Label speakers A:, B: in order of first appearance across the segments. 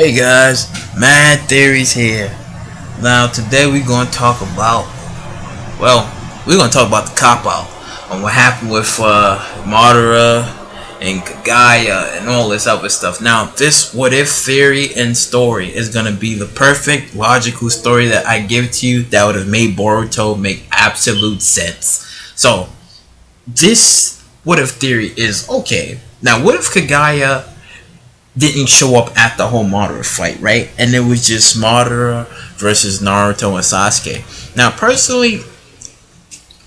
A: Hey guys, Mad Theories here. Now today we're going to talk about, the cop out on what happened with Madara and Kagaya and all this other stuff. Now this what if theory and story is going to be the perfect logical story that I give to you that would have made Boruto make absolute sense. So this what if theory is okay. Now what if Kagaya didn't show up at the whole Madara fight, right? And it was just Madara versus Naruto and Sasuke. Now, personally,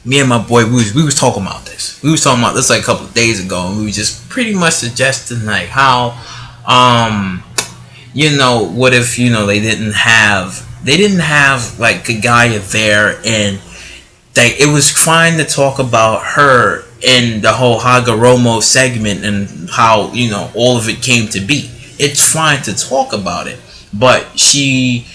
A: me and my boy, we was talking about this. We was talking about this like a couple of days ago, and we were just pretty much suggesting like how, what if they didn't have like Kagaya there, and like it was fine to talk about her in the whole Hagoromo segment and how all of it came to be. It's fine to talk about it, but she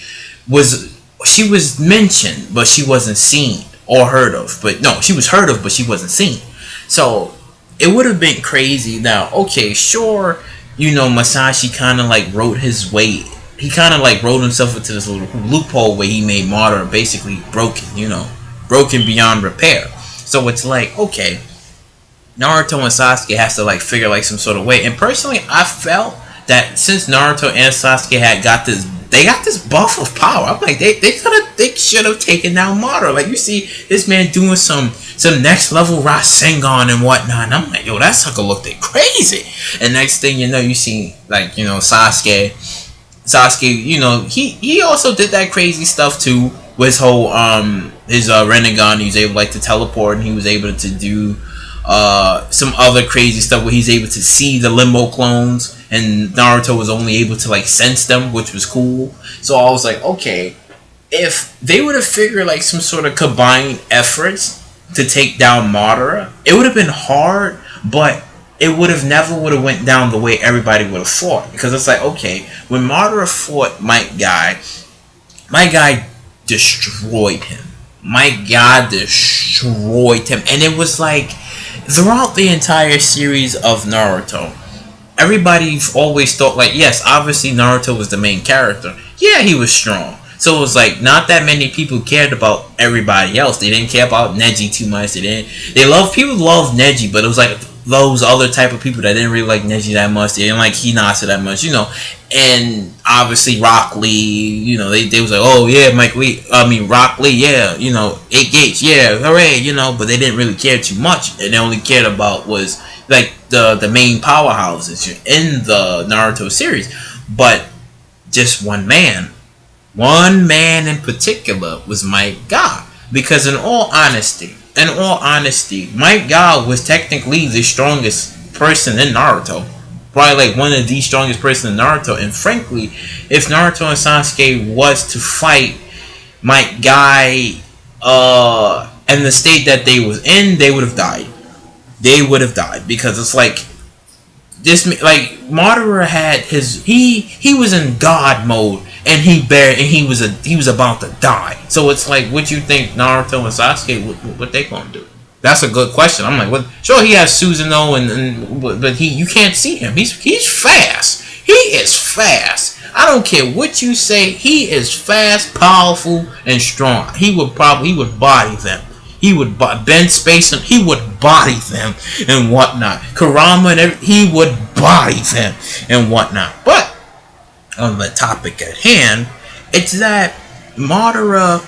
A: was mentioned, but she wasn't seen or heard of. But no, she was heard of, but she wasn't seen. So it would have been crazy. Now, okay, sure, Masashi kind of like wrote his way. He kind of like wrote himself into this little loophole where he made Madara basically broken beyond repair. So it's like, okay, Naruto and Sasuke has to like figure like some sort of way. And personally, I felt that since Naruto and Sasuke got this buff of power, I'm like they should have taken down Madara. Like you see this man doing some next level Rasengan and whatnot, and I'm like, yo, that sucker looked crazy. And next thing you know, you see like Sasuke, he also did that crazy stuff too with his whole his Rinnegan. He was able like to teleport, and he was able to do some other crazy stuff where he's able to see the limbo clones, and Naruto was only able to like sense them, which was cool. So I was like, okay, if they would have figured like some sort of combined efforts to take down Madara, it would have been hard, but it would have never went down the way everybody would have thought. Because it's like, okay, when Madara fought my guy destroyed him. My God destroyed him. And it was like, throughout the entire series of Naruto, everybody always thought like, yes, obviously Naruto was the main character. Yeah, he was strong. So it was like not that many people cared about everybody else. They didn't care about Neji too much. People loved Neji, but it was like those other type of people that didn't really like Neji that much. They didn't like Hinata that much, And obviously Rock Lee, they was like, oh yeah, Rock Lee, yeah, 8 gates, yeah, hooray, but they didn't really care too much. And they only cared about was like the main powerhouses in the Naruto series. But just one man in particular was Mike God. Because in all honesty, Mike God was technically the strongest person in Naruto. Probably like one of the strongest person in Naruto. And frankly, if Naruto and Sasuke was to fight Mike Guy in the state that they was in, they would have died. Because it's like Madara had he was in God mode, and he was about to die. So it's like, what you think Naruto and Sasuke what they gonna do? That's a good question. I'm like, well, sure, he has Susanoo, but you can't see him. He's fast. He is fast. I don't care what you say. He is fast, powerful, and strong. He would body them. He would bend space, and he would body them and whatnot. Kurama and he would body them and whatnot. But on the topic at hand, it's that Madara,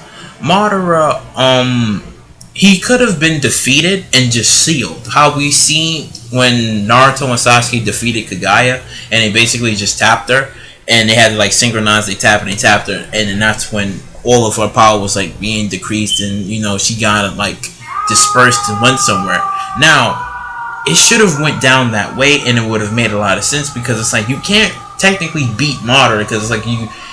A: he could have been defeated and just sealed. How we seen when Naruto and Sasuke defeated Kagaya, and they basically just tapped her, and they had to like synchronize. They tapped her, and then that's when all of her power was like being decreased, and she got like dispersed and went somewhere. Now it should have went down that way, and it would have made a lot of sense, because it's like you can't technically beat Madara, because it's like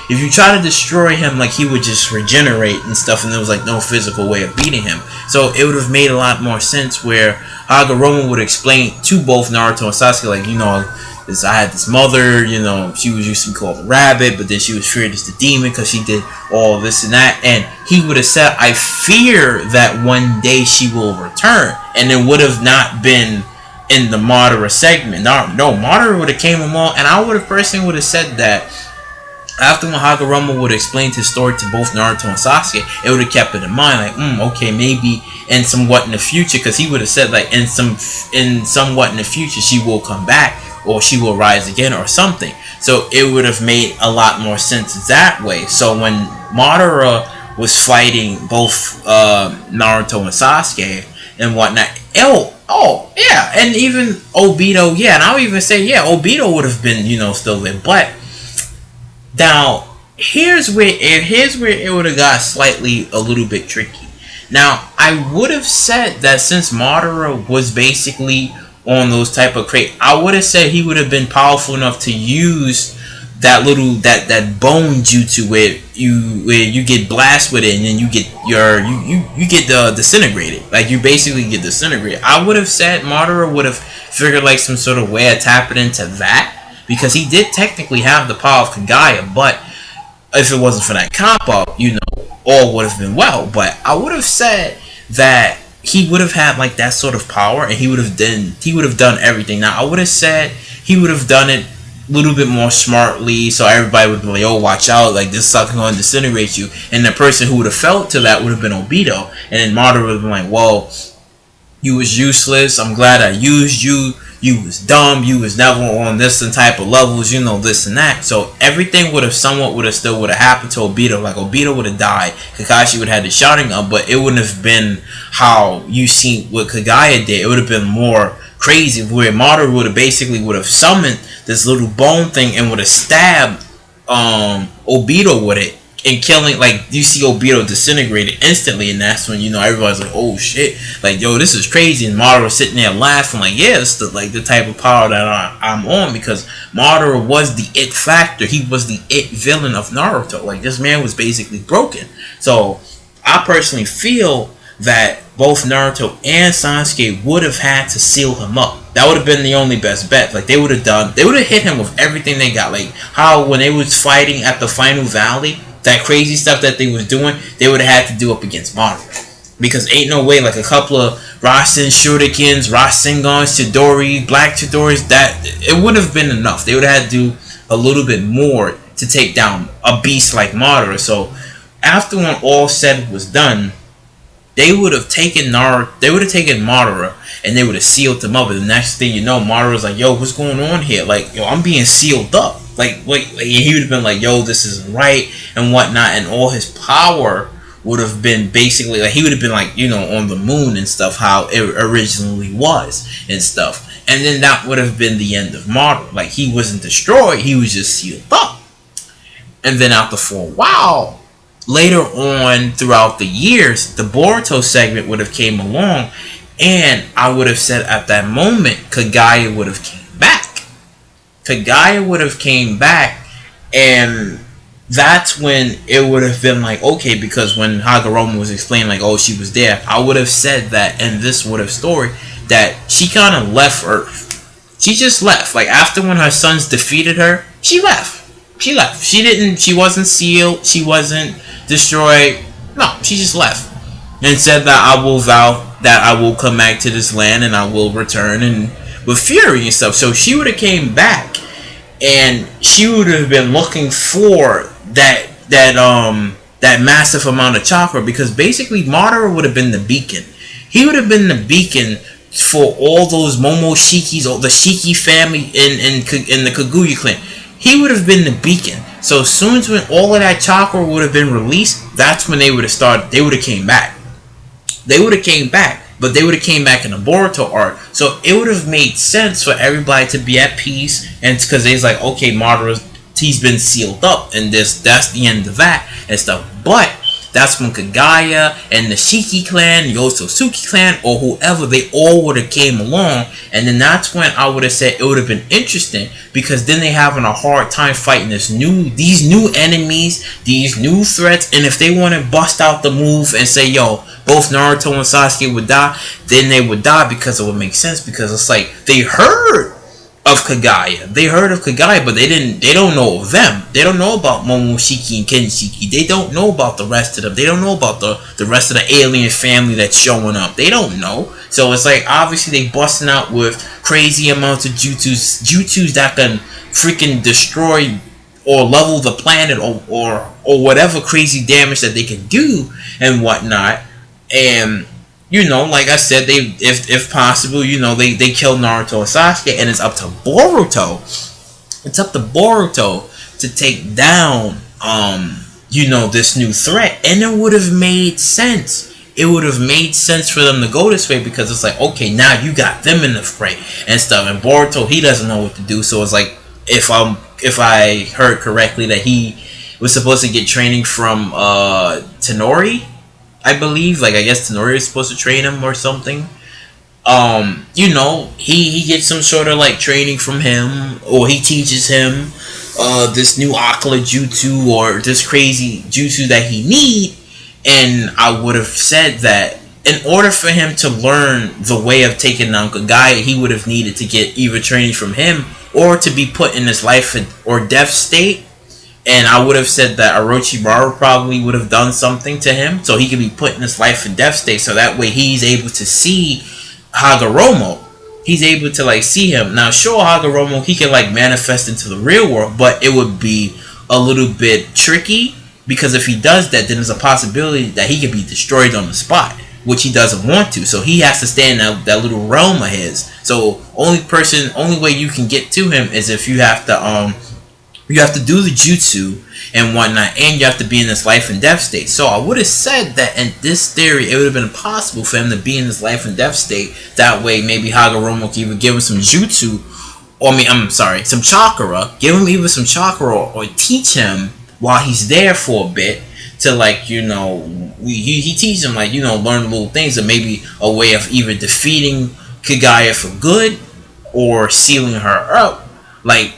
A: if you try to destroy him, like he would just regenerate and stuff, and there was like no physical way of beating him. So it would have made a lot more sense where Hagoromo would explain to both Naruto and Sasuke, like, I had this mother, she was used to be called a rabbit, but then she was feared as the demon because she did all this and that. And he would have said, I fear that one day she will return. And it would have not been in the Madara segment. No, Madara would have came along, and I would have personally would have said that After when Hagoromo would explain his story to both Naruto and Sasuke, it would have kept it in mind, like, okay, maybe in somewhat in the future, because he would have said, like, in somewhat in the future, she will come back, or she will rise again, or something. So it would have made a lot more sense that way. So when Madara was fighting both Naruto and Sasuke and whatnot, oh yeah, and even Obito, yeah, and I'll even say, yeah, Obito would have been, still there, but now, here's where it would have got slightly a little bit tricky. Now, I would have said that since Madara was basically on those type of crate, I would have said he would have been powerful enough to use that little that bone jutsu where you get blasted with it and then you get you get disintegrated. Like, you basically get disintegrated. I would have said Madara would have figured like some sort of way of tapping into that, because he did technically have the power of Kagaya, but if it wasn't for that cop-out, all would have been well. But I would have said that he would have had like that sort of power, and he would have done everything. Now, I would have said he would have done it a little bit more smartly, so everybody would be like, oh, watch out, like, this sucker gonna disintegrate you. And the person who would have felt to that would have been Obito, and then Madara would have been like, well, you was useless, I'm glad I used you. You was dumb, you was never on this type of levels, this and that. So everything would have happened to Obito. Like, Obito would have died, Kakashi would have had the Sharingan, but it wouldn't have been how you seen what Kagaya did. It would have been more crazy, where Madara would have summoned this little bone thing and would have stabbed Obito with it, and killing, like, you see Obito disintegrated instantly, and that's when, everybody's like, oh shit, like, yo, this is crazy. And Madara was sitting there laughing, like, yeah, it's the type of power that I'm on, because Madara was the it factor. He was the it villain of Naruto. Like, this man was basically broken. So I personally feel that both Naruto and Sasuke would have had to seal him up. That would have been the only best bet. Like, they would have hit him with everything they got. Like, how when they was fighting at the final valley, that crazy stuff that they was doing, they would have had to do up against Madara. Because ain't no way, like, a couple of Rasen Shurikens, Rasengans, Chidori, Black Chidoris, that it would have been enough. They would have had to do a little bit more to take down a beast like Madara. So after when all said was done, they would have taken Madara and they would have sealed him up. And the next thing you know, Madara was like, yo, what's going on here? Like, yo, I'm being sealed up. Like, he would have been like, yo, this isn't right, and whatnot, and all his power would have been basically, like, he would have been like, on the moon and stuff, how it originally was and stuff. And then that would have been the end of Madara. Like, he wasn't destroyed, he was just sealed up. And then for a while, later on throughout the years, the Boruto segment would have came along, and I would have said at that moment, Kagaya would have came back. Kagaya would have came back, and that's when it would have been like, okay, because when Hagoromo was explaining, like, oh, she was there, I would have said that in this would have story that she kind of left Earth. She just left. Like, after when her sons defeated her, she left. She wasn't sealed, she wasn't destroyed. No, she just left and said that I will vow that I will come back to this land and I will return and with fury and stuff. So she would have came back, and she would have been looking for that massive amount of chakra, because basically Madara would have been the beacon. He would have been the beacon for all those Momoshikis, all the Shiki family in the Kaguya clan. He would have been the beacon. So as soon as when all of that chakra would have been released, that's when they would have started. They would have came back. But they would have came back in the Boruto arc. So it would have made sense for everybody to be at peace, and because they's like, okay, Madara's, he's been sealed up, and that's the end of that and stuff. But that's when Kagaya and the Shiki clan, the Otsutsuki clan, or whoever, they all would have came along, and then that's when I would have said it would have been interesting, because then they having a hard time fighting these new enemies, these new threats, and if they want to bust out the move and say, yo, both Naruto and Sasuke would die, then they would die, because it would make sense, because it's like they heard of Kagaya. They heard of Kagaya, but they don't know of them. They don't know about Momoshiki and Kenshiki. They don't know about the rest of them. They don't know about the rest of the alien family that's showing up. They don't know. So it's like, obviously they busting out with crazy amounts of jutsus that can freaking destroy or level the planet, or whatever crazy damage that they can do and whatnot. And like I said, they if possible, they kill Naruto and Sasuke, and it's up to Boruto. It's up to Boruto to take down this new threat, and it would have made sense. It would have made sense for them to go this way, because it's like, okay, now you got them in the fray and stuff, and Boruto, he doesn't know what to do. So it's like, if I heard correctly, that he was supposed to get training from Tenori, I believe. Like, I guess Tenori is supposed to train him or something. He gets some sort of like training from him, or he teaches him this new Akala Jutsu, or this crazy jutsu that he need. And I would have said that in order for him to learn the way of taking down Kagaya, he would have needed to get either training from him, or to be put in this life or death state. And I would have said that Orochimaru probably would have done something to him, so he could be put in this life and death state, so that way he's able to see Hagoromo. He's able to like see him. Now, sure, Hagoromo, he can like manifest into the real world, but it would be a little bit tricky, because if he does that, then there's a possibility that he could be destroyed on the spot, which he doesn't want to. So he has to stay in that little realm of his. So only way you can get to him is if you have to do the jutsu and whatnot, and you have to be in this life and death state. So I would have said that in this theory, it would have been impossible for him to be in this life and death state. That way, maybe Hagoromo could even give him some jutsu, some chakra. Give him either some chakra, or teach him while he's there for a bit, to like, he teaches him like, learn little things, and maybe a way of either defeating Kagaya for good, or sealing her up, like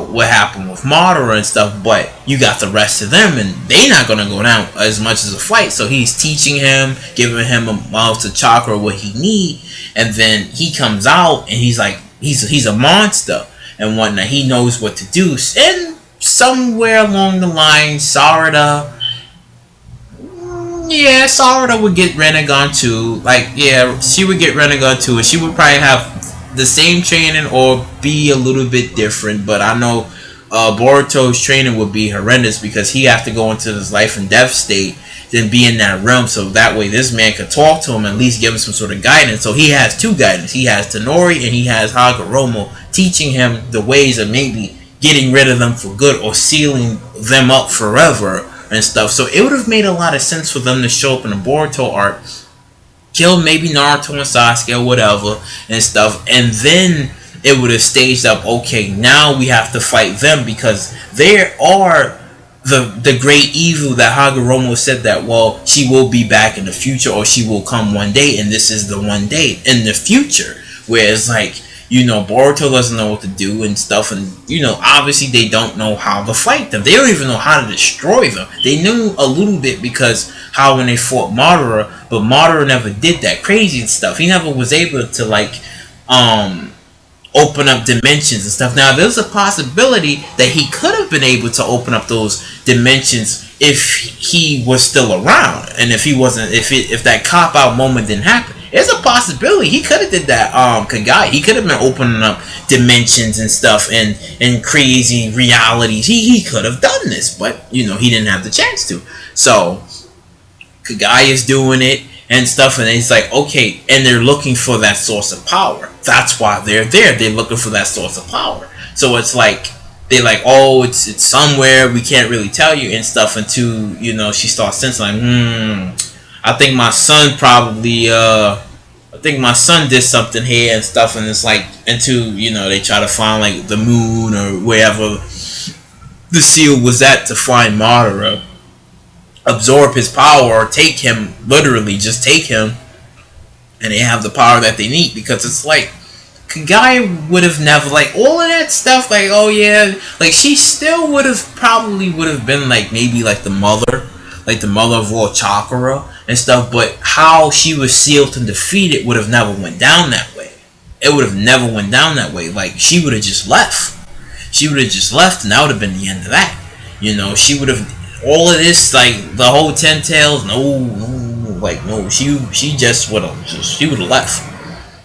A: what happened with Madara and stuff. But you got the rest of them, and they not gonna go down as much as a fight. So he's teaching him, giving him amounts of chakra what he need, and then he comes out and he's like, he's a monster and whatnot. He knows what to do. And somewhere along the line, Sarada would get Rinnegan too. Like, yeah, she would get Rinnegan too, and she would probably have the same training or be a little bit different. But I know Boruto's training would be horrendous, because he have to go into this life and death state, then be in that realm, so that way this man could talk to him, at least give him some sort of guidance. So he has two guidance. He has Tenori, and he has Hagoromo, teaching him the ways of maybe getting rid of them for good, or sealing them up forever and stuff. So it would have made a lot of sense for them to show up in the Boruto arc, kill maybe Naruto and Sasuke or whatever and stuff, and then it would have staged up, okay, now we have to fight them, because they are the great evil that Hagoromo said that, well, she will be back in the future, or she will come one day, and this is the one day in the future. Whereas like, Boruto doesn't know what to do and stuff, and obviously they don't know how to fight them. They don't even know how to destroy them. They knew a little bit, because how when they fought Madara, but Madara never did that crazy stuff. He never was able to like open up dimensions and stuff. Now there's a possibility that he could have been able to open up those dimensions if he was still around, and if he wasn't, if that cop out moment didn't happen. There's a possibility he could have did that. Kagaya, he could have been opening up dimensions and stuff, and crazy realities. He could have done this, but he didn't have the chance to. So Kagaya is doing it and stuff, and it's like, okay, and they're looking for that source of power. That's why they're there. They're looking for that source of power. So it's like, they're like, oh, it's somewhere, we can't really tell you and stuff, until she starts sensing like, I think my son probably my son did something here and stuff, and it's like, until they try to find like the moon or wherever the seal was at, to find Madara, absorb his power, or take him, literally just take him, and they have the power that they need. Because it's like, Kagaya would have never, like, all of that stuff, like, oh yeah, like, she still would have been like, maybe like the mother of all chakra and stuff, but how she was sealed and defeated would have never went down that way. It would have never went down that way. Like, she would have just left. And that would have been the end of that. She would have, all of this, like, the whole 10 tails, no, she would have left.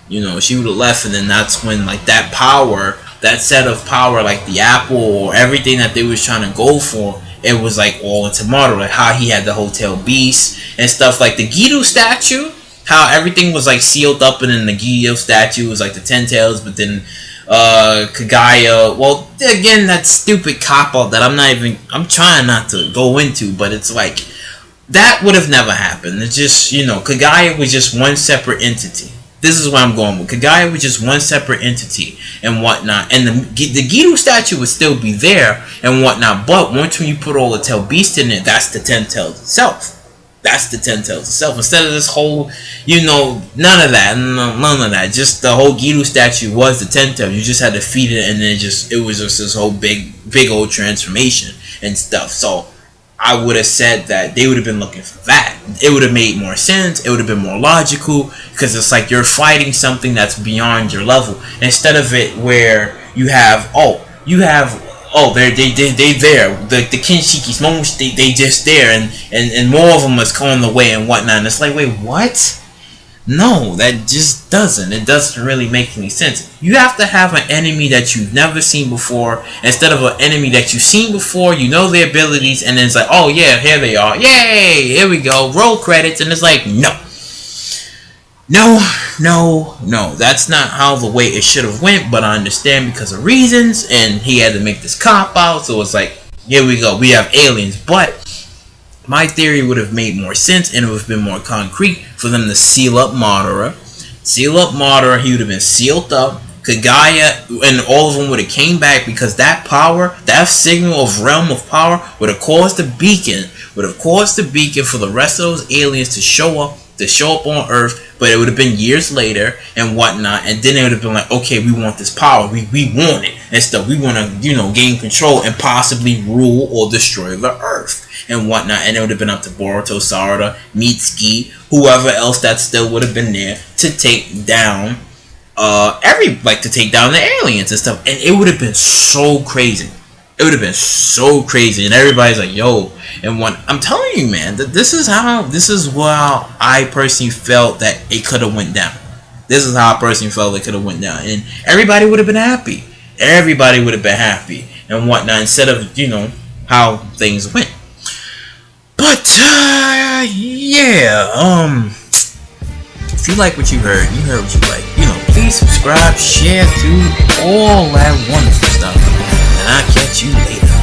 A: She would have left, and then that's when, like, that power that set of power, like the apple or everything that they was trying to go for, it was like all into Madara. Like how he had the Hotel Beast and stuff, like the Gido statue, how everything was like sealed up, and then the Gido statue was like the 10 tails, but then Kagaya, well, again, that stupid cop out that I'm trying not to go into, but it's like that would have never happened. It's just, Kagaya was just one separate entity. This is where I'm going with. Kagaya was just one separate entity and whatnot, and the Gido statue would still be there and whatnot. But once when you put all the tail beast in it, that's the 10 tails itself. That's the 10 tails itself. Instead of this whole, none of that. Just the whole Gido statue was the 10 tails. You just had to feed it, and then it was just this whole big old transformation and stuff. So I would have said that they would have been looking for that. It would have made more sense. It would have been more logical, because it's like you're fighting something that's beyond your level, instead of it where you have they there, the Kinshikis, they just there, and more of them is coming the way and whatnot, and it's like, wait, what? No, that just doesn't. It doesn't really make any sense. You have to have an enemy that you've never seen before, instead of an enemy that you've seen before, you know their abilities, and then it's like, oh yeah, here they are. Yay! Here we go. Roll credits, and it's like, no. No. That's not how the way it should have went, but I understand because of reasons, and he had to make this cop out, so it's like, here we go. We have aliens, but my theory would have made more sense, and it would have been more concrete for them to seal up Madara. He would have been sealed up. Kagaya and all of them would have came back, because that power, that signal of realm of power, would have caused the beacon for the rest of those aliens to show up on Earth, but it would have been years later and whatnot, and then it would have been like, okay, we want this power, we want it and stuff, we want to gain control and possibly rule or destroy the Earth and whatnot, and it would have been up to Boruto, Sarada, Mitsuki, whoever else that still would have been there to take down to take down the aliens and stuff, and it would have been so crazy. And everybody's like, yo, and I'm telling you, man, that this is how I personally felt that it could have went down. And everybody would have been happy. And whatnot, instead of, how things went. But, if you like what you heard what you like, please subscribe, share, do all that wonderful stuff. And I'll catch you later.